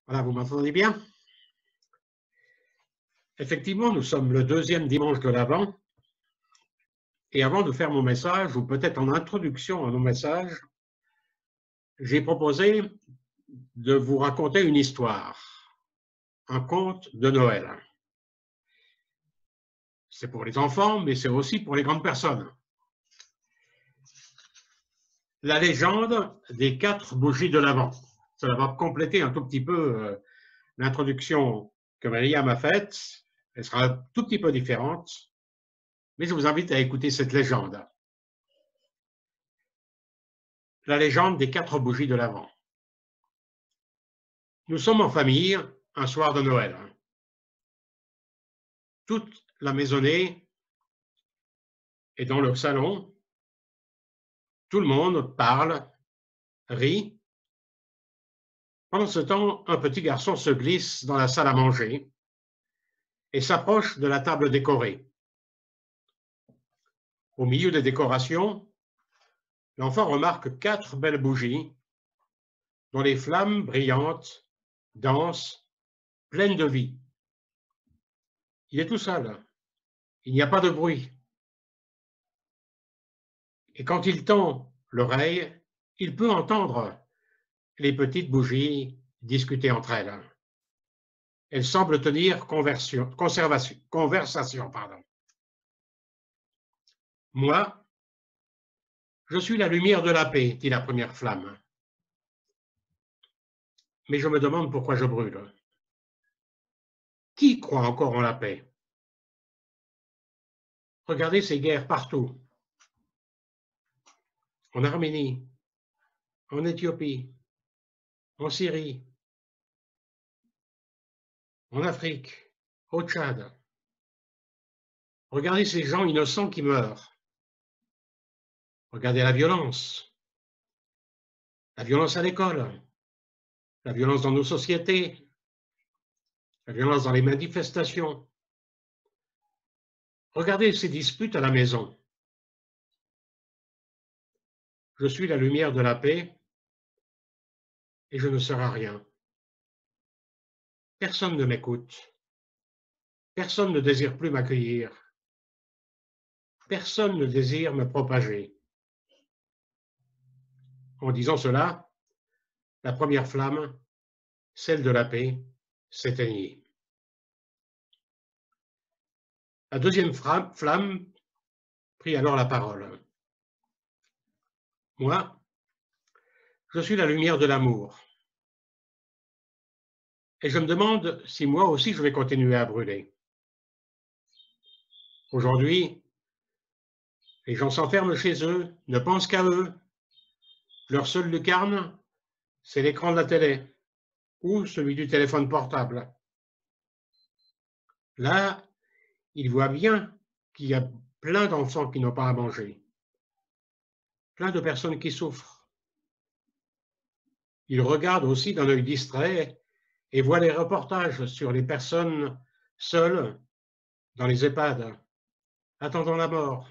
Voilà, vous m'entendez bien? Effectivement, nous sommes le deuxième dimanche de l'Avent. Et avant de faire mon message, ou peut-être en introduction à mon message, j'ai proposé de vous raconter une histoire, un conte de Noël. C'est pour les enfants, mais c'est aussi pour les grandes personnes. La légende des 4 bougies de l'Avent. Ça va compléter un tout petit peu l'introduction que Maria m'a faite. Elle sera un tout petit peu différente, mais je vous invite à écouter cette légende. La légende des 4 bougies de l'Avent. Nous sommes en famille un soir de Noël. Toute la maisonnée est dans le salon. Tout le monde parle, rit. Pendant ce temps, un petit garçon se glisse dans la salle à manger et s'approche de la table décorée. Au milieu des décorations, l'enfant remarque 4 belles bougies dont les flammes brillantes dansent, pleines de vie. Il est tout seul. Il n'y a pas de bruit. Et quand il tend l'oreille, il peut entendre les petites bougies discuter entre elles. Elles semblent tenir conversation. Moi, je suis la lumière de la paix, dit la première flamme. Mais je me demande pourquoi je brûle. Qui croit encore en la paix? Regardez ces guerres partout. En Arménie, en Éthiopie, en Syrie, en Afrique, au Tchad. Regardez ces gens innocents qui meurent. Regardez la violence à l'école, la violence dans nos sociétés, la violence dans les manifestations. Regardez ces disputes à la maison. Je suis la lumière de la paix et je ne sers à rien. Personne ne m'écoute. Personne ne désire plus m'accueillir. Personne ne désire me propager. En disant cela, la première flamme, celle de la paix, s'éteignit. La deuxième flamme prit alors la parole. Moi, je suis la lumière de l'amour. Et je me demande si moi aussi je vais continuer à brûler. Aujourd'hui, les gens s'enferment chez eux, ne pensent qu'à eux. Leur seule lucarne, c'est l'écran de la télé ou celui du téléphone portable. Là, ils voient bien qu'il y a plein d'enfants qui n'ont pas à manger, plein de personnes qui souffrent. Ils regardent aussi d'un œil distrait et voient les reportages sur les personnes seules dans les EHPAD, attendant la mort,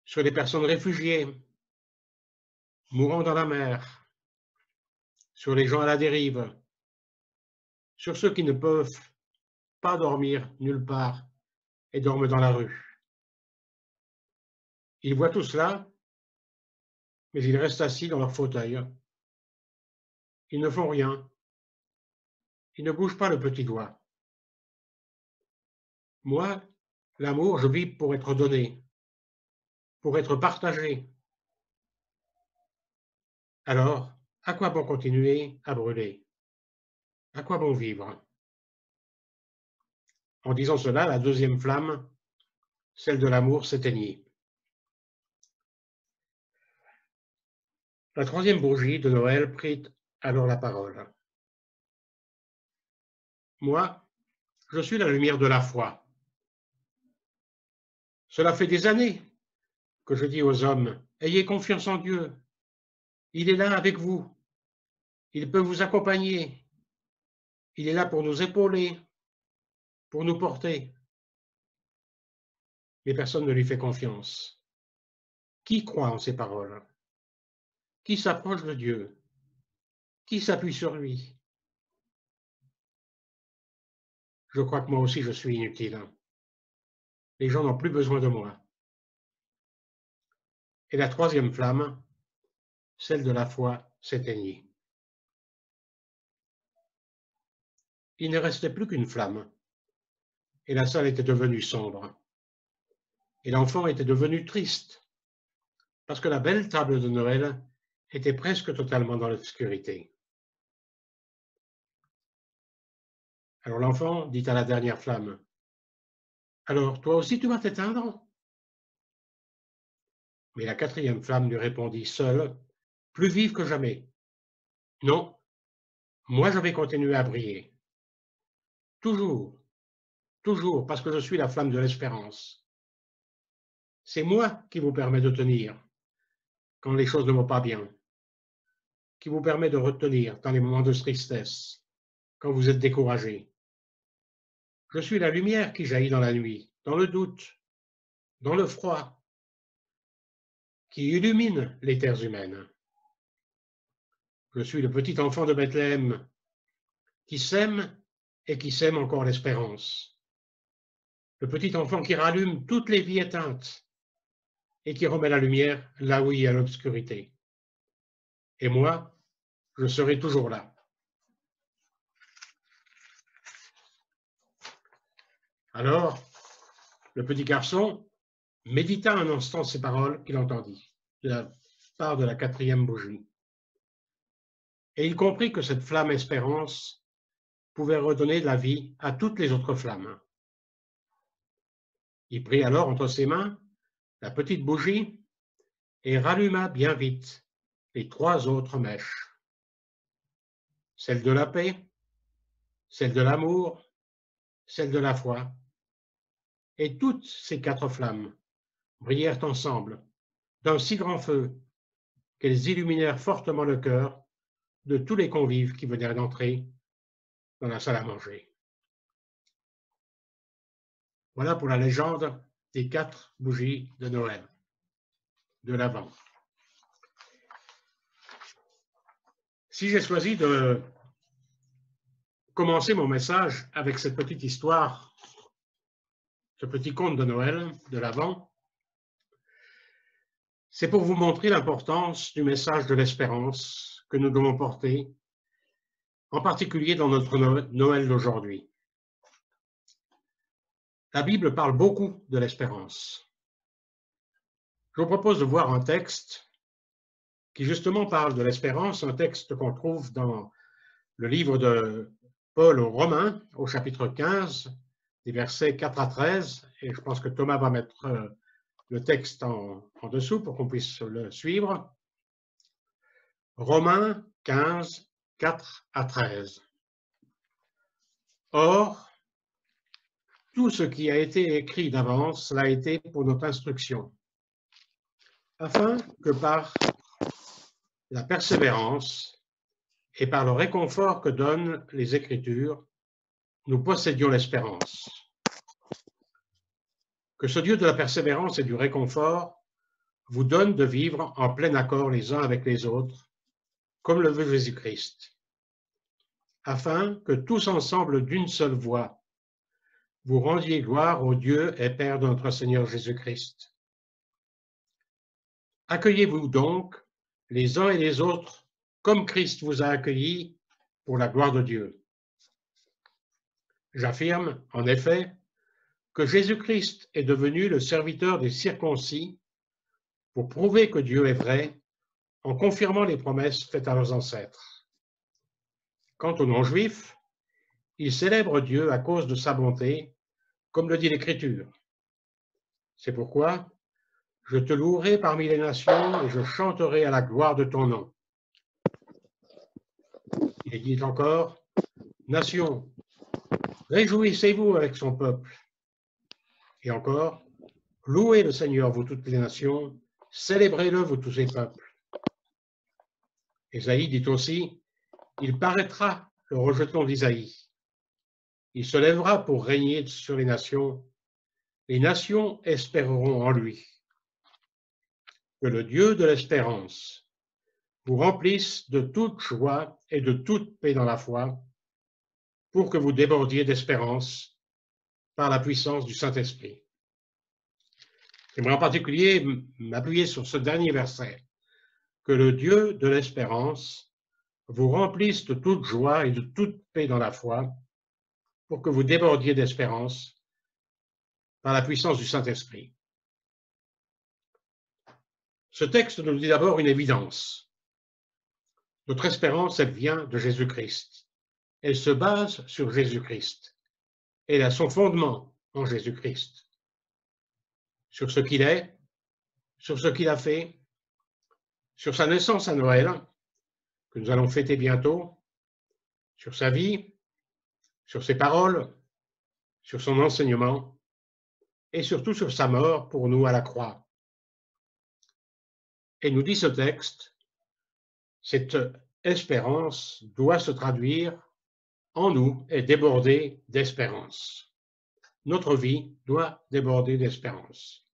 sur les personnes réfugiées, mourant dans la mer, sur les gens à la dérive, sur ceux qui ne peuvent pas dormir nulle part et dorment dans la rue. Ils voient tout cela, mais ils restent assis dans leur fauteuil. Ils ne font rien. Ils ne bougent pas le petit doigt. Moi, l'amour, je vis pour être donné, pour être partagé. Alors, à quoi bon continuer à brûler? À quoi bon vivre? En disant cela, la deuxième flamme, celle de l'amour, s'éteignit. La troisième bougie de Noël prit alors la parole. Moi, je suis la lumière de la foi. Cela fait des années que je dis aux hommes, ayez confiance en Dieu. Il est là avec vous. Il peut vous accompagner. Il est là pour nous épauler, pour nous porter. Mais personne ne lui fait confiance. Qui croit en ces paroles? Qui s'approche de Dieu? Qui s'appuie sur lui? Je crois que moi aussi je suis inutile. Les gens n'ont plus besoin de moi. Et la troisième flamme, celle de la foi, s'éteignit. Il ne restait plus qu'une flamme, et la salle était devenue sombre. Et l'enfant était devenu triste, parce que la belle table de Noël était presque totalement dans l'obscurité. Alors l'enfant dit à la dernière flamme, « Alors, toi aussi tu vas t'éteindre ?» Mais la quatrième flamme lui répondit seule, plus vive que jamais, « Non, moi je vais continuer à briller. Toujours, toujours, parce que je suis la flamme de l'espérance. C'est moi qui vous permet de tenir quand les choses ne vont pas bien, qui vous permet de retenir dans les moments de tristesse, quand vous êtes découragé. Je suis la lumière qui jaillit dans la nuit, dans le doute, dans le froid, qui illumine les terres humaines. Je suis le petit enfant de Bethléem qui sème et qui sème encore l'espérance. Le petit enfant qui rallume toutes les vies éteintes et qui remet la lumière là où il y a l'obscurité. Et moi, je serai toujours là. Alors, le petit garçon médita un instant ces paroles qu'il entendit de la part de la quatrième bougie. Et il comprit que cette flamme espérance pouvait redonner la vie à toutes les autres flammes. Il prit alors entre ses mains la petite bougie et ralluma bien vite les trois autres mèches. Celle de la paix, celle de l'amour, celle de la foi. Et toutes ces quatre flammes brillèrent ensemble d'un si grand feu qu'elles illuminèrent fortement le cœur de tous les convives qui venaient d'entrer dans la salle à manger. Voilà pour la légende des 4 bougies de Noël, de l'Avent. Si j'ai choisi de commencer mon message avec cette petite histoire, ce petit conte de Noël, de l'Avent, c'est pour vous montrer l'importance du message de l'espérance que nous devons porter, en particulier dans notre Noël d'aujourd'hui. La Bible parle beaucoup de l'espérance. Je vous propose de voir un texte qui justement parle de l'espérance, un texte qu'on trouve dans le livre de Paul aux Romains, au chapitre 15, des versets 4 à 13, et je pense que Thomas va mettre le texte en dessous pour qu'on puisse le suivre. Romains 15, 4 à 13. Or, tout ce qui a été écrit d'avance l'a été pour notre instruction, afin que par la persévérance et par le réconfort que donnent les Écritures, nous possédions l'espérance. Que ce Dieu de la persévérance et du réconfort vous donne de vivre en plein accord les uns avec les autres, comme le veut Jésus-Christ, afin que tous ensemble d'une seule voix, vous rendiez gloire au Dieu et Père de notre Seigneur Jésus-Christ. Accueillez-vous donc les uns et les autres comme Christ vous a accueillis pour la gloire de Dieu. J'affirme, en effet, que Jésus-Christ est devenu le serviteur des circoncis pour prouver que Dieu est vrai en confirmant les promesses faites à leurs ancêtres. Quant aux non-juifs, ils célèbrent Dieu à cause de sa bonté, comme le dit l'Écriture. C'est pourquoi je te louerai parmi les nations et je chanterai à la gloire de ton nom. Il est dit encore, nations, réjouissez-vous avec son peuple. Et encore, louez le Seigneur, vous toutes les nations, célébrez-le, vous tous les peuples. Ésaïe dit aussi, il paraîtra le rejeton d'Isaïe. Il se lèvera pour régner sur les nations espéreront en lui. Que le Dieu de l'espérance vous remplisse de toute joie et de toute paix dans la foi, pour que vous débordiez d'espérance par la puissance du Saint-Esprit. J'aimerais en particulier m'appuyer sur ce dernier verset, que le Dieu de l'espérance vous remplisse de toute joie et de toute paix dans la foi, pour que vous débordiez d'espérance par la puissance du Saint-Esprit. Ce texte nous dit d'abord une évidence. Notre espérance, elle vient de Jésus-Christ. Elle se base sur Jésus-Christ. Elle a son fondement en Jésus-Christ. Sur ce qu'il est, sur ce qu'il a fait, sur sa naissance à Noël, que nous allons fêter bientôt, sur sa vie, sur ses paroles, sur son enseignement, et surtout sur sa mort pour nous à la croix. Et nous dit ce texte, cette espérance doit se traduire en nous et déborder d'espérance. Notre vie doit déborder d'espérance.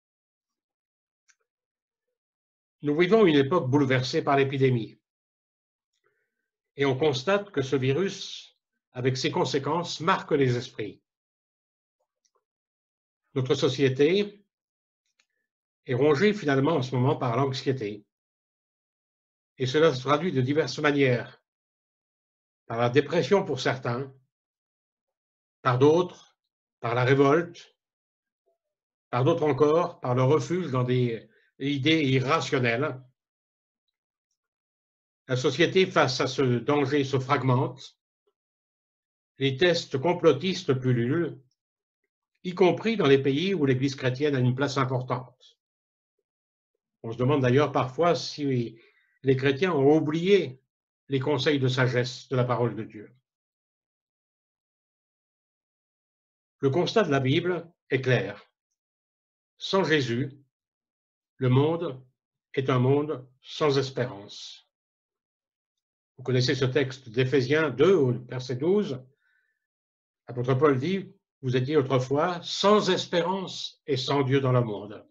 Nous vivons une époque bouleversée par l'épidémie. Et on constate que ce virus, avec ses conséquences, marque les esprits. Notre société est rongée finalement en ce moment par l'anxiété. Et cela se traduit de diverses manières. Par la dépression pour certains, par d'autres, par la révolte, par d'autres encore, par le refuge dans des idées irrationnelles. La société, face à ce danger, se fragmente. Les tests complotistes pullulent, y compris dans les pays où l'Église chrétienne a une place importante. On se demande d'ailleurs parfois si les chrétiens ont oublié les conseils de sagesse de la parole de Dieu. Le constat de la Bible est clair. Sans Jésus, le monde est un monde sans espérance. Vous connaissez ce texte d'Éphésiens 2, verset 12. L'apôtre Paul dit, vous étiez autrefois sans espérance et sans Dieu dans le monde.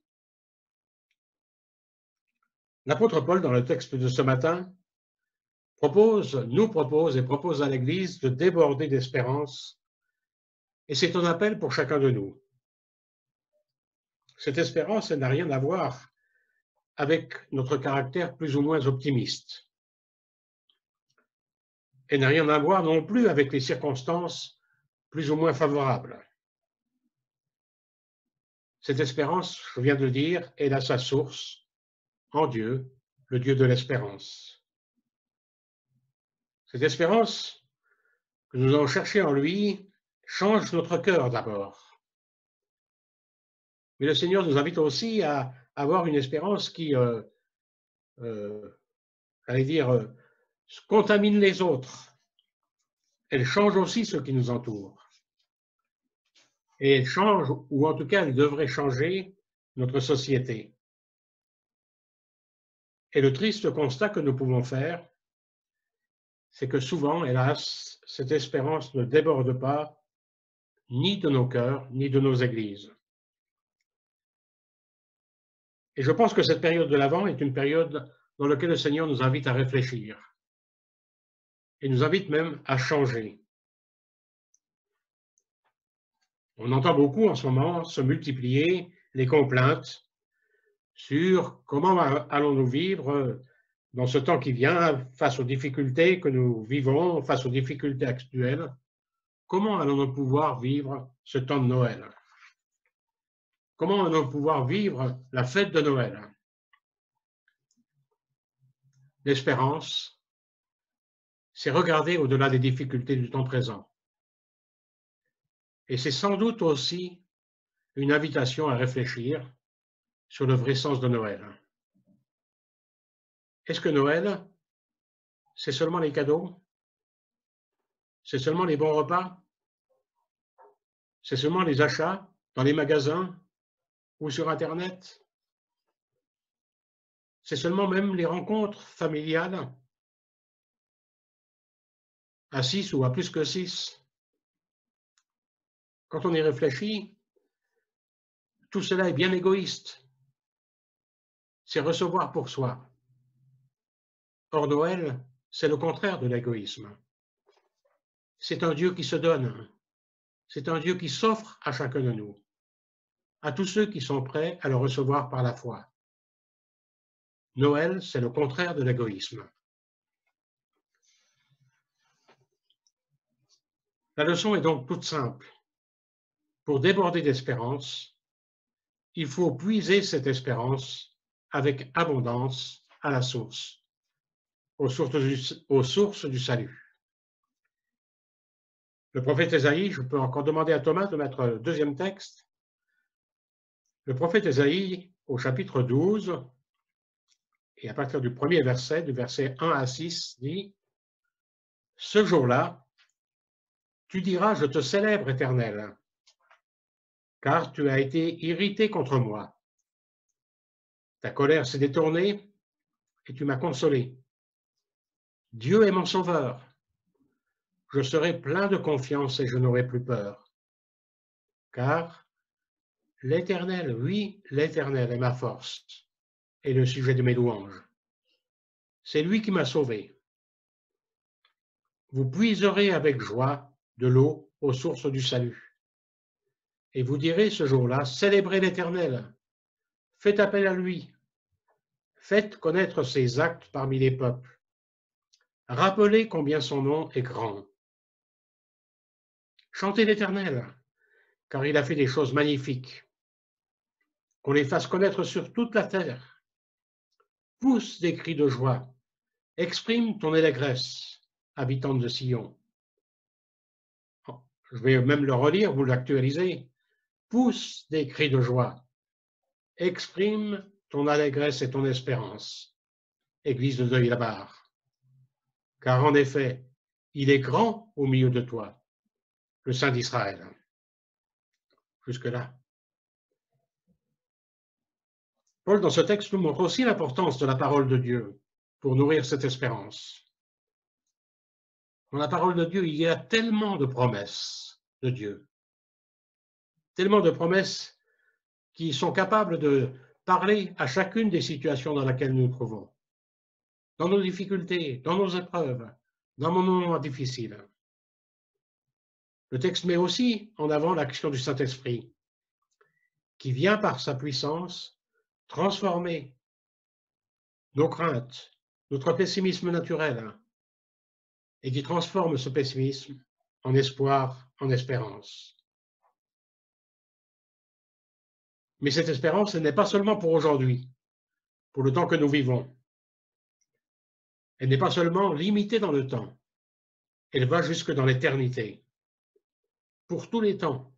L'apôtre Paul, dans le texte de ce matin, nous propose à l'Église de déborder d'espérance, et c'est un appel pour chacun de nous. Cette espérance, elle n'a rien à voir avec notre caractère plus ou moins optimiste. Elle n'a rien à voir non plus avec les circonstances plus ou moins favorables. Cette espérance, je viens de le dire, elle a sa source en Dieu, le Dieu de l'espérance. Cette espérance que nous allons chercher en lui change notre cœur d'abord. Mais le Seigneur nous invite aussi à avoir une espérance qui, contamine les autres. Elle change aussi ceux qui nous entourent. Et elle change, ou en tout cas, elle devrait changer notre société. Et le triste constat que nous pouvons faire, c'est que souvent, hélas, cette espérance ne déborde pas ni de nos cœurs, ni de nos églises. Et je pense que cette période de l'Avent est une période dans laquelle le Seigneur nous invite à réfléchir et nous invite même à changer. On entend beaucoup en ce moment se multiplier les complaintes sur comment allons-nous vivre dans ce temps qui vient, face aux difficultés que nous vivons, face aux difficultés actuelles. Comment allons-nous pouvoir vivre ce temps de Noël? Comment allons-nous pouvoir vivre la fête de Noël? L'espérance, c'est regarder au-delà des difficultés du temps présent. Et c'est sans doute aussi une invitation à réfléchir sur le vrai sens de Noël. Est-ce que Noël, c'est seulement les cadeaux? C'est seulement les bons repas? C'est seulement les achats dans les magasins ou sur Internet? C'est seulement même les rencontres familiales à 6 ou à plus que 6? Quand on y réfléchit, tout cela est bien égoïste. C'est recevoir pour soi. Or, Noël, c'est le contraire de l'égoïsme. C'est un Dieu qui se donne. C'est un Dieu qui s'offre à chacun de nous, à tous ceux qui sont prêts à le recevoir par la foi. Noël, c'est le contraire de l'égoïsme. La leçon est donc toute simple. Pour déborder d'espérance, il faut puiser cette espérance avec abondance à la source, aux sources du salut. Le prophète Ésaïe, je peux encore demander à Thomas de mettre le deuxième texte. Le prophète Ésaïe, au chapitre 12, et à partir du premier verset, du verset 1 à 6, dit « Ce jour-là, tu diras, je te célèbre, Éternel, car tu as été irrité contre moi. Ta colère s'est détournée et tu m'as consolé. Dieu est mon sauveur. Je serai plein de confiance et je n'aurai plus peur. Car l'Éternel, oui, l'Éternel est ma force et le sujet de mes louanges. C'est lui qui m'a sauvé. Vous puiserez avec joie de l'eau aux sources du salut. Et vous direz ce jour-là, célébrez l'Éternel, faites appel à lui, faites connaître ses actes parmi les peuples. Rappelez combien son nom est grand. Chantez l'Éternel, car il a fait des choses magnifiques. Qu'on les fasse connaître sur toute la terre. Pousse des cris de joie, exprime ton allégresse, habitante de Sion. Je vais même le relire, vous l'actualisez. Pousse des cris de joie, exprime ton allégresse et ton espérance, Église de Deuil-la-Barre. Car en effet, il est grand au milieu de toi, le Saint d'Israël. Jusque-là. Paul, dans ce texte, nous montre aussi l'importance de la parole de Dieu pour nourrir cette espérance. Dans la parole de Dieu, il y a tellement de promesses de Dieu, tellement de promesses qui sont capables de parler à chacune des situations dans lesquelles nous nous trouvons, dans nos difficultés, dans nos épreuves, dans nos moments difficiles. Le texte met aussi en avant l'action du Saint-Esprit, qui vient par sa puissance transformer nos craintes, notre pessimisme naturel, et qui transforme ce pessimisme en espoir, en espérance. Mais cette espérance, elle n'est pas seulement pour aujourd'hui, pour le temps que nous vivons. Elle n'est pas seulement limitée dans le temps, elle va jusque dans l'éternité, pour tous les temps.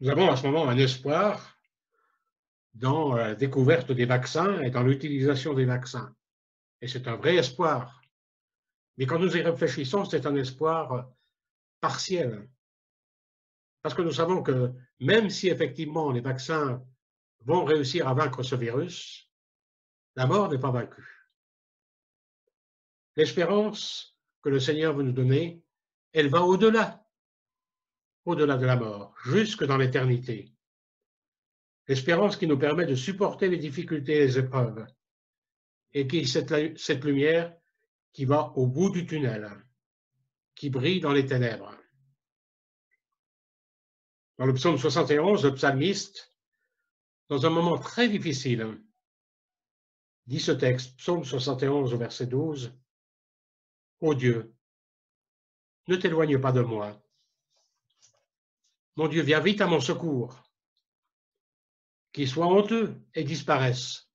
Nous avons en ce moment un espoir dans la découverte des vaccins et dans l'utilisation des vaccins. Et c'est un vrai espoir. Mais quand nous y réfléchissons, c'est un espoir partiel. Parce que nous savons que même si effectivement les vaccins vont réussir à vaincre ce virus, la mort n'est pas vaincue. L'espérance que le Seigneur veut nous donner, elle va au-delà de la mort, jusque dans l'éternité. L'espérance qui nous permet de supporter les difficultés et les épreuves, et qui est cette lumière qui va au bout du tunnel, qui brille dans les ténèbres. Dans le psaume 71, le psalmiste, dans un moment très difficile, dit ce texte, psaume 71 au verset 12, « Ô Dieu, ne t'éloigne pas de moi. Mon Dieu, viens vite à mon secours. Qu'ils soient honteux et disparaissent,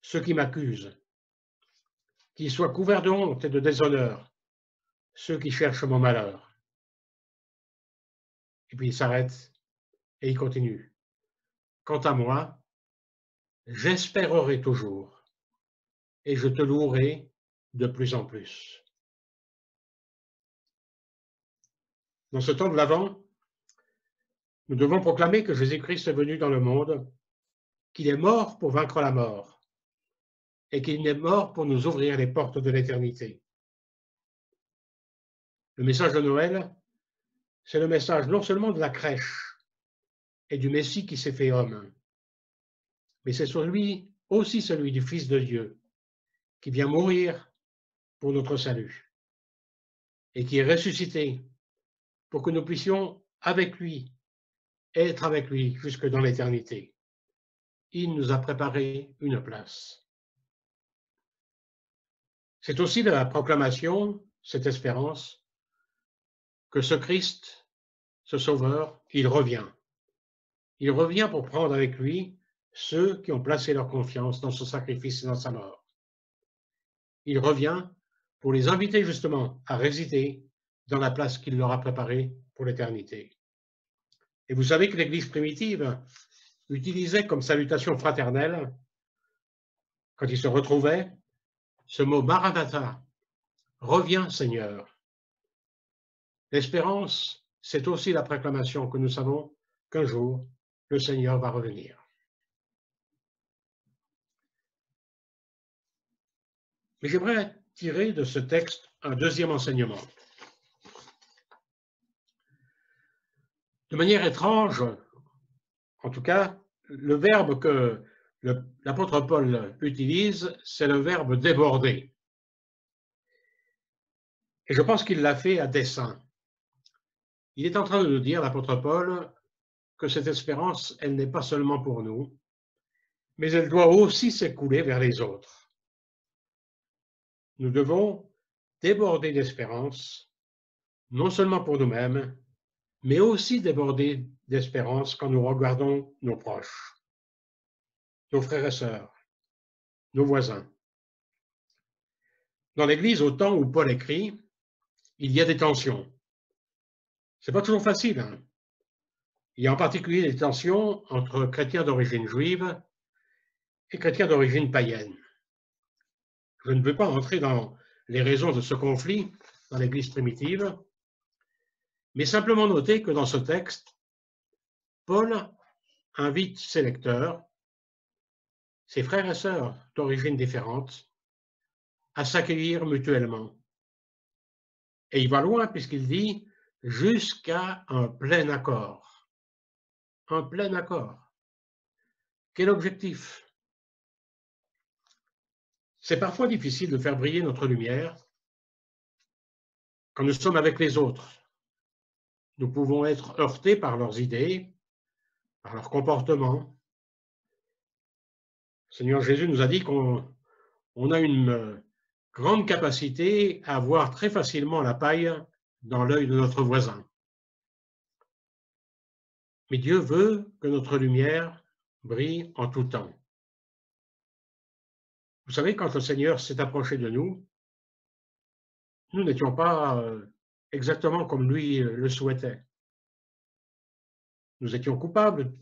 ceux qui m'accusent. Qu'ils soient couverts de honte et de déshonneur, ceux qui cherchent mon malheur. » Et puis il s'arrête et il continue. « Quant à moi, j'espérerai toujours et je te louerai de plus en plus. » Dans ce temps de l'Avent, nous devons proclamer que Jésus-Christ est venu dans le monde, qu'il est mort pour vaincre la mort et qu'il est mort pour nous ouvrir les portes de l'éternité. Le message de Noël, c'est le message non seulement de la crèche et du Messie qui s'est fait homme, mais c'est aussi celui du Fils de Dieu, qui vient mourir pour notre salut et qui est ressuscité pour que nous puissions avec lui, être avec lui jusque dans l'éternité. Il nous a préparé une place. C'est aussi la proclamation, cette espérance, que ce Christ, ce Sauveur, il revient. Il revient pour prendre avec lui ceux qui ont placé leur confiance dans son sacrifice et dans sa mort. Il revient pour les inviter justement à résider dans la place qu'il leur a préparée pour l'éternité. Et vous savez que l'Église primitive utilisait comme salutation fraternelle, quand ils se retrouvaient, ce mot Maranatha, reviens Seigneur. L'espérance, c'est aussi la proclamation que nous savons qu'un jour, le Seigneur va revenir. Mais j'aimerais tirer de ce texte un deuxième enseignement. De manière étrange, en tout cas, le verbe que l'apôtre Paul utilise, c'est le verbe déborder. Et je pense qu'il l'a fait à dessein. Il est en train de nous dire, l'apôtre Paul, que cette espérance, elle n'est pas seulement pour nous, mais elle doit aussi s'écouler vers les autres. Nous devons déborder d'espérance, non seulement pour nous-mêmes, mais aussi déborder d'espérance quand nous regardons nos proches, nos frères et sœurs, nos voisins. Dans l'Église, au temps où Paul écrit, il y a des tensions. Ce n'est pas toujours facile. Hein. Il y a en particulier des tensions entre chrétiens d'origine juive et chrétiens d'origine païenne. Je ne veux pas entrer dans les raisons de ce conflit dans l'Église primitive, mais simplement noter que dans ce texte, Paul invite ses lecteurs, ses frères et sœurs d'origine différente, à s'accueillir mutuellement. Et il va loin puisqu'il dit jusqu'à un plein accord. Un plein accord. Quel objectif? C'est parfois difficile de faire briller notre lumière quand nous sommes avec les autres. Nous pouvons être heurtés par leurs idées, par leur comportement. Le Seigneur Jésus nous a dit qu'on a une grande capacité à voir très facilement la paille dans l'œil de notre voisin. Mais Dieu veut que notre lumière brille en tout temps. Vous savez, quand le Seigneur s'est approché de nous, nous n'étions pas exactement comme lui le souhaitait. Nous étions coupables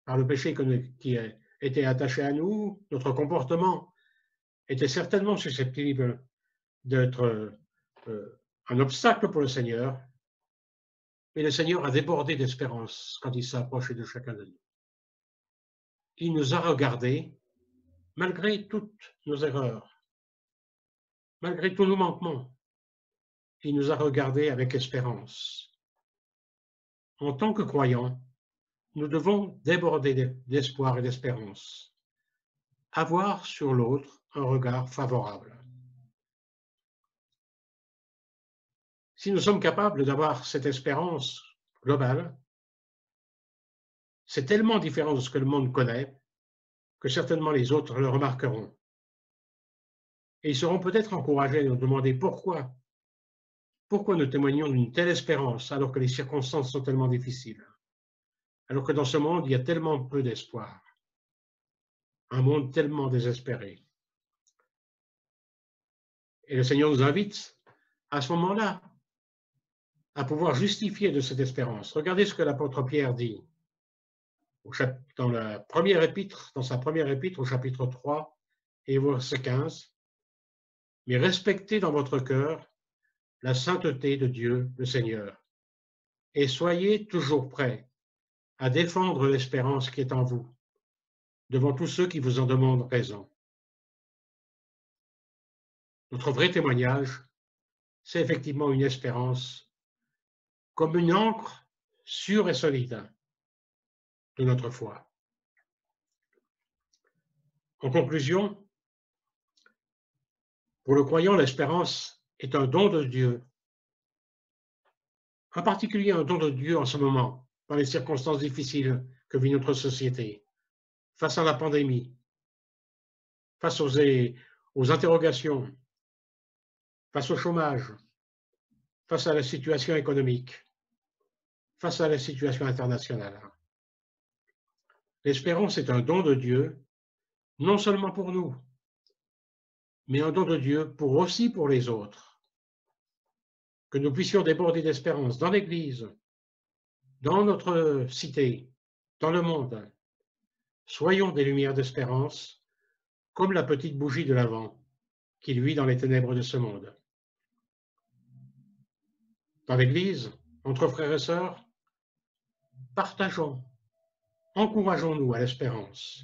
par le péché qui était attaché à nous. Notre comportement était certainement susceptible d'être un obstacle pour le Seigneur. Mais le Seigneur a débordé d'espérance quand il s'est approché de chacun de nous. Il nous a regardés malgré toutes nos erreurs, malgré tous nos manquements. Il nous a regardés avec espérance. En tant que croyants, nous devons déborder d'espoir et d'espérance, avoir sur l'autre un regard favorable. Si nous sommes capables d'avoir cette espérance globale, c'est tellement différent de ce que le monde connaît que certainement les autres le remarqueront. Et ils seront peut-être encouragés à nous demander pourquoi nous témoignons d'une telle espérance alors que les circonstances sont tellement difficiles, alors que dans ce monde, il y a tellement peu d'espoir, un monde tellement désespéré. Et le Seigneur nous invite à ce moment-là à pouvoir justifier de cette espérance. Regardez ce que l'apôtre Pierre dit dans sa première épître au chapitre 3 et verset 15. « Mais respectez dans votre cœur la sainteté de Dieu le Seigneur, et soyez toujours prêts à défendre l'espérance qui est en vous, devant tous ceux qui vous en demandent raison. » Notre vrai témoignage, c'est effectivement une espérance comme une ancre sûre et solide de notre foi. En conclusion, Pour le croyant, l'espérance est un don de Dieu, en particulier un don de Dieu en ce moment, dans les circonstances difficiles que vit notre société, face à la pandémie, face aux interrogations, face au chômage, face à la situation économique, face à la situation internationale. L'espérance est un don de Dieu, non seulement pour nous, mais un don de Dieu aussi pour les autres. Que nous puissions déborder d'espérance dans l'Église, dans notre cité, dans le monde. Soyons des lumières d'espérance, comme la petite bougie de l'Avent qui luit dans les ténèbres de ce monde. Dans l'Église, entre frères et sœurs, partageons, encourageons-nous à l'espérance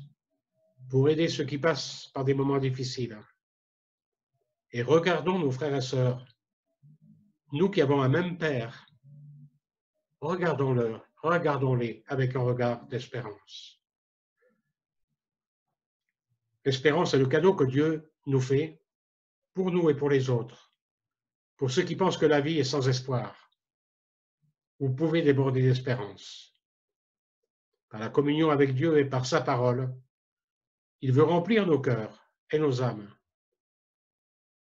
pour aider ceux qui passent par des moments difficiles. Et regardons nos frères et sœurs, nous qui avons un même Père, regardons-les avec un regard d'espérance. L'espérance est le cadeau que Dieu nous fait pour nous et pour les autres. Pour ceux qui pensent que la vie est sans espoir, vous pouvez déborder d'espérance. Par la communion avec Dieu et par sa parole, il veut remplir nos cœurs et nos âmes.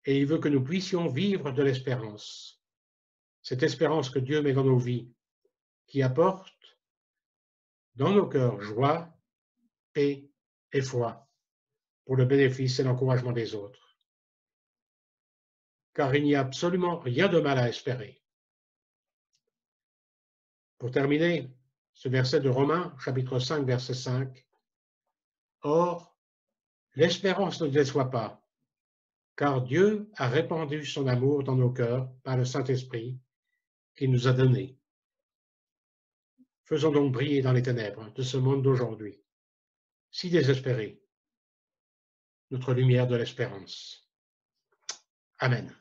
Et il veut que nous puissions vivre de l'espérance. Cette espérance que Dieu met dans nos vies, qui apporte dans nos cœurs joie, paix et foi pour le bénéfice et l'encouragement des autres. Car il n'y a absolument rien de mal à espérer. Pour terminer, ce verset de Romains, chapitre 5, verset 5. Or, l'espérance ne déçoit pas, car Dieu a répandu son amour dans nos cœurs par le Saint-Esprit qu'il nous a donné. Faisons donc briller dans les ténèbres de ce monde d'aujourd'hui, si désespéré, notre lumière de l'espérance. Amen.